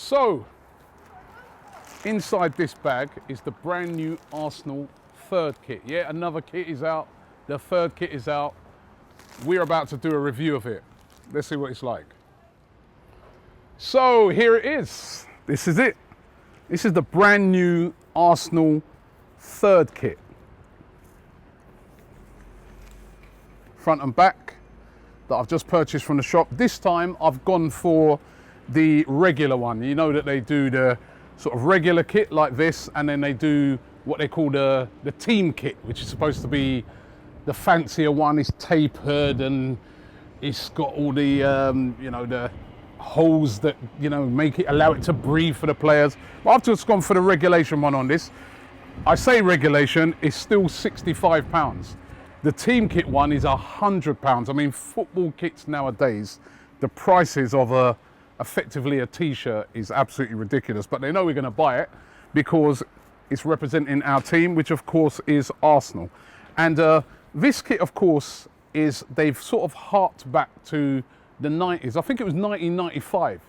So, inside this bag is the brand new Arsenal third kit. Yeah, another kit is out. The third kit is out. We're about to do a review of it. Let's see what it's like. So here it is. This is it. This is the brand new Arsenal third kit. Front and back that I've just purchased from the shop. This time I've gone for the regular one. You know that they do the sort of regular kit like this, and then they do what they call the team kit, which is supposed to be the fancier one. It's tapered and it's got all the you know, the holes that, you know, make it, allow it to breathe for the players. But I've just gone for the regulation one on this. I say regulation, it's still £65. The team kit one is £100. I mean, football kits nowadays, the prices of effectively a t-shirt is absolutely ridiculous, but they know we're going to buy it because it's representing our team, which of course is Arsenal. And this kit, of course, they've sort of harked back to the 90s. I think it was 1995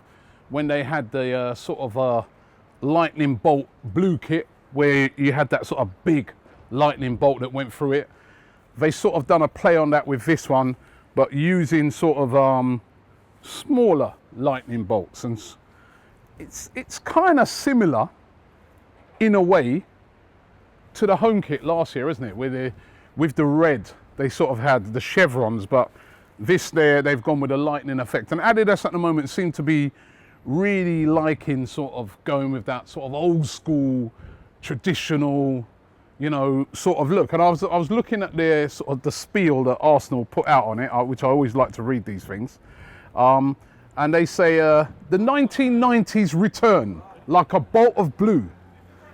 when they had the sort of lightning bolt blue kit, where you had that sort of big lightning bolt that went through it. They sort of done a play on that with this one, but using sort of smaller lightning bolts, and it's kind of similar in a way to the home kit last year, isn't it? With the red, they sort of had the chevrons, but this there, they've gone with a lightning effect. And Adidas at the moment seem to be really liking sort of going with that sort of old school, traditional, you know, sort of look. And I was looking at their sort of the spiel that Arsenal put out on it, which I always like to read these things. And they say, the 1990s return like a bolt of blue.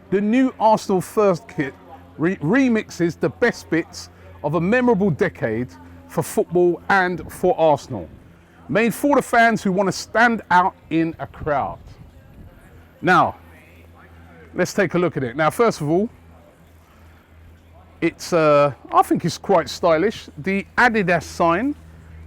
The new Arsenal first kit remixes the best bits of a memorable decade for football and for Arsenal. Made for the fans who want to stand out in a crowd. Now, let's take a look at it. Now, first of all, it's I think it's quite stylish. The Adidas sign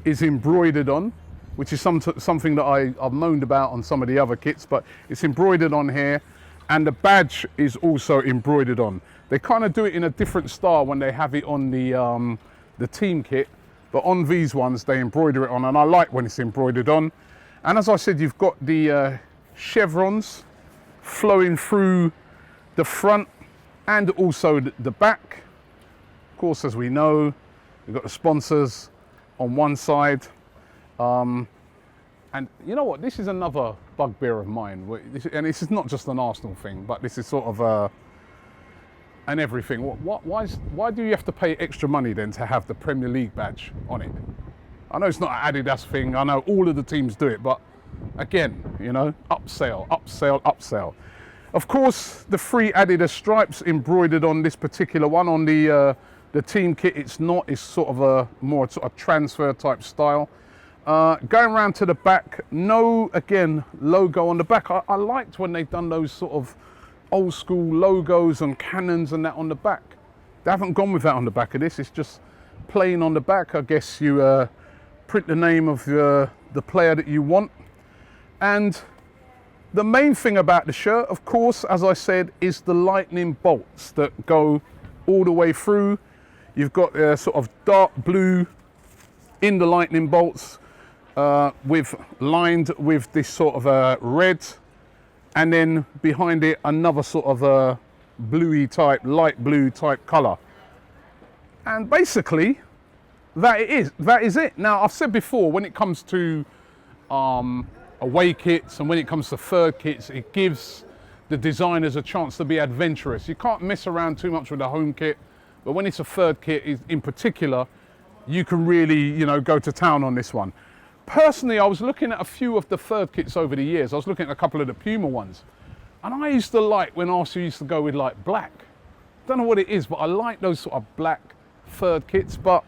is embroidered on, which is something that I've moaned about on some of the other kits, but it's embroidered on here, and the badge is also embroidered on. They kind of do it in a different style when they have it on the team kit, but on these ones they embroider it on, and I like when it's embroidered on. And as I said, you've got the chevrons flowing through the front and also the back. Of course, as we know, we've got the sponsors on one side. And you know what, this is another bugbear of mine, and this is not just an Arsenal thing, but this is sort of an everything. Why do you have to pay extra money then to have the Premier League badge on it? I know it's not an Adidas thing, I know all of the teams do it, but again, you know, upsell, upsell, upsell. Of course, the free Adidas stripes embroidered on this particular one. On the team kit, it's not, it's sort of a more sort of transfer type style. Going around to the back, no, again, logo on the back. I liked when they've done those sort of old school logos and cannons and that on the back. They haven't gone with that on the back of this. It's just plain on the back. I guess you print the name of the player that you want. And the main thing about the shirt, of course, as I said, is the lightning bolts that go all the way through. You've got sort of dark blue in the lightning bolts, lined with this sort of red, and then behind it another sort of bluey type, light blue type colour. And basically that is it. Now, I've said before, when it comes to away kits and when it comes to third kits, it gives the designers a chance to be adventurous. You can't mess around too much with the home kit, but when it's a third kit in particular, you can really, you know, go to town on this one. Personally, I was looking at a few of the third kits over the years. I was looking at a couple of the Puma ones, and I used to like when Arsenal used to go with like black. Don't know what it is, but I like those sort of black third kits. But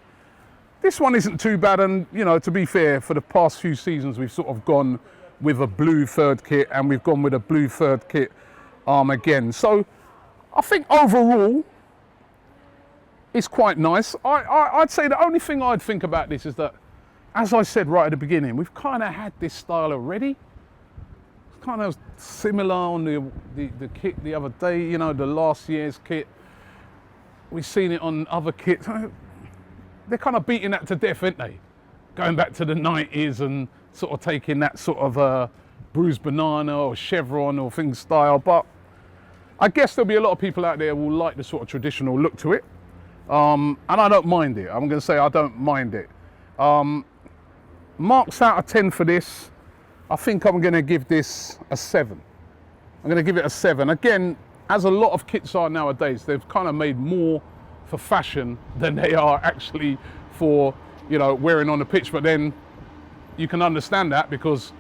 this one isn't too bad, and you know, to be fair, for the past few seasons we've sort of gone with a blue third kit, and we've gone with a blue third kit again. So I think overall it's quite nice. I'd say the only thing I'd think about this is that, as I said right at the beginning, we've kind of had this style already. It's kind of similar on the kit the other day, you know, the last year's kit. We've seen it on other kits. They're kind of beating that to death, aren't they? Going back to the 90s and sort of taking that sort of bruised banana or chevron or things style. But I guess there'll be a lot of people out there who will like the sort of traditional look to it. And I don't mind it. I'm going to say I don't mind it. Marks out of 10 for this. I think I'm going to give this a 7. I'm going to give it a 7. Again, as a lot of kits are nowadays, they've kind of made more for fashion than they are actually for, you know, wearing on the pitch. But then you can understand that because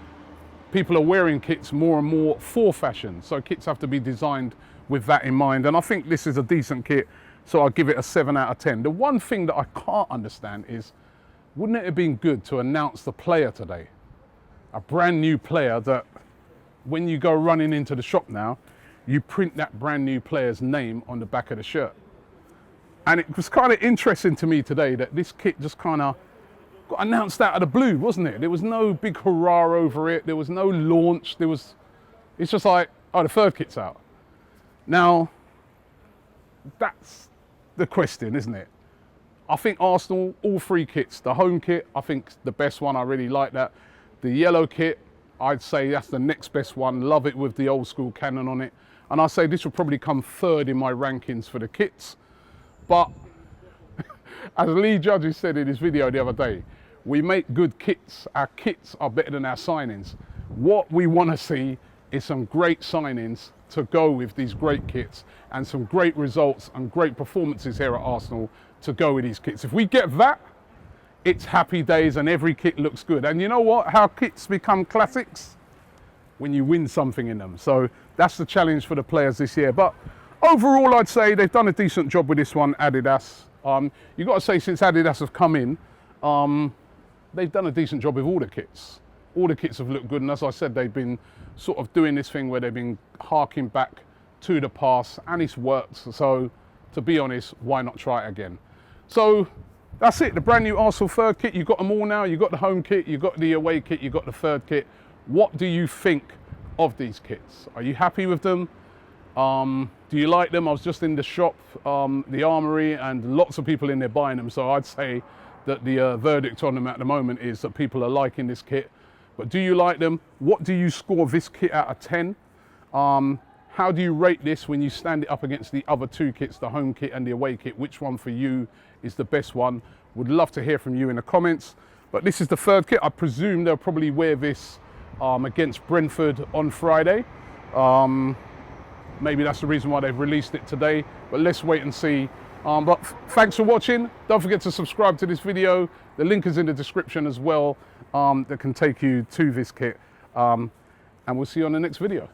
people are wearing kits more and more for fashion. So kits have to be designed with that in mind. And I think this is a decent kit, so I'll give it a 7 out of 10. The one thing that I can't understand is, wouldn't it have been good to announce the player today? A brand new player that when you go running into the shop now, you print that brand new player's name on the back of the shirt. And it was kind of interesting to me today that this kit just kind of got announced out of the blue, wasn't it? There was no big hurrah over it. There was no launch. It's just like, oh, the third kit's out. Now, that's the question, isn't it? I think Arsenal, all 3 kits, the home kit, I think the best one. I really like that. The yellow kit, I'd say that's the next best one. Love it with the old school cannon on it. And I say this will probably come 3rd in my rankings for the kits. But as Lee Judges said in his video the other day, we make good kits. Our kits are better than our signings. What we want to see is some great signings to go with these great kits and some great results and great performances here at Arsenal to go with these kits. If we get that, it's happy days and every kit looks good. And you know what? How kits become classics? When you win something in them. So that's the challenge for the players this year. But overall, I'd say they've done a decent job with this one, Adidas. You've got to say, since Adidas have come in, they've done a decent job with all the kits. All the kits have looked good. And as I said, they've been sort of doing this thing where they've been harking back to the past, and it's worked. So to be honest, why not try it again? So that's it, the brand new Arsenal third kit. You've got them all now. You've got the home kit, you've got the away kit, you've got the third kit. What do you think of these kits? Are you happy with them? Do you like them? I was just in the shop, the Armoury, and lots of people in there buying them. So I'd say that the verdict on them at the moment is that people are liking this kit. But do you like them? What do you score this kit out of 10? How do you rate this when you stand it up against the other 2 kits, the home kit and the away kit? Which one for you is the best one? Would love to hear from you in the comments. But this is the third kit. I presume they'll probably wear this against Brentford on Friday. Maybe that's the reason why they've released it today, but let's wait and see. But thanks for watching. Don't forget to subscribe to this video. The link is in the description as well, that can take you to this kit. And we'll see you on the next video.